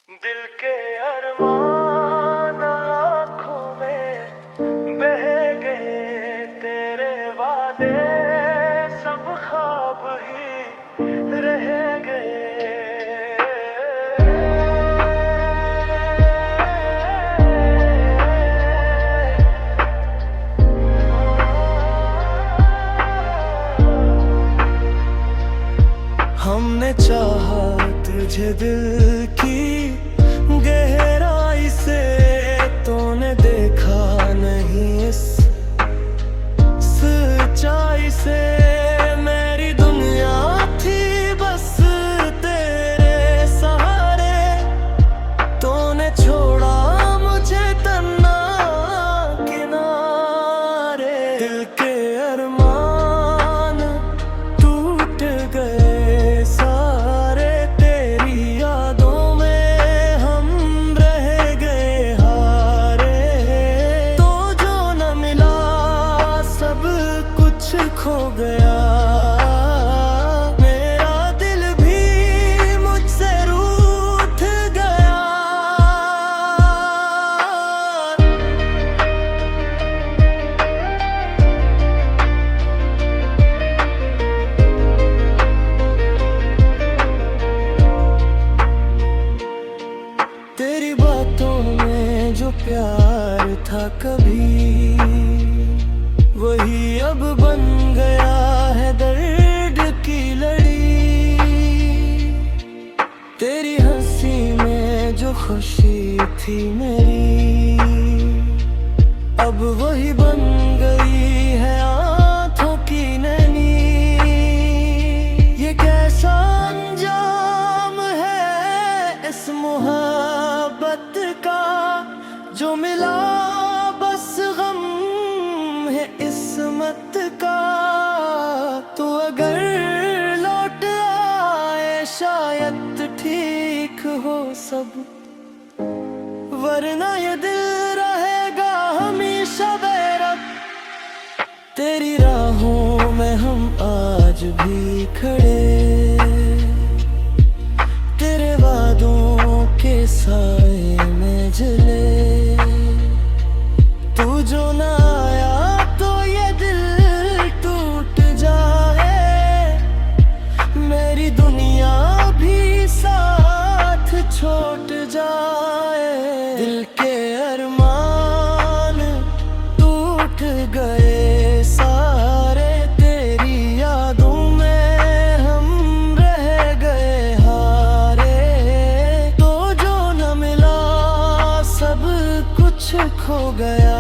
दिल के अरमान आँखों में बह गए, तेरे वादे सब ख्वाब ही रह गए। हमने चाहा तुझे दिल की गहराई से, तूने देखा नहीं इस सच्चाई से। मेरी दुनिया थी बस तेरे सहारे, तूने छोड़ा मुझे तन्हा किनारे। दिल के अरमान टूट गए सारे, तेरी यादों में हम रह गए हारे। तो जो न मिला सब कुछ खो गया, मेरा दिल भी मुझसे रूठ गया। तेरी बातों में जो प्यार था कभी, वही अब बन गया है दर्द की लड़ी। तेरी हंसी में जो खुशी थी मेरी, अब वही बन गई है आंखों की नैनी। ये कैसा अंजाम है इस मोहब्बत का, जो मिला बस गम है इस्मत का। तो अगर लौट आए शायद ठीक हो सब, वरना ये दिल रहेगा हमेशा बेरब। तेरी राहों में हम आज भी खड़े, तेरे वादों के साए में जले। तू जो न आया तो ये दिल टूट जाए, मेरी दुनिया भी साथ छोड़ जाए। दिल के अरमान टूट गए सारे, तेरी यादों में हम रह गए हारे। तो जो न मिला सब कुछ खो गया।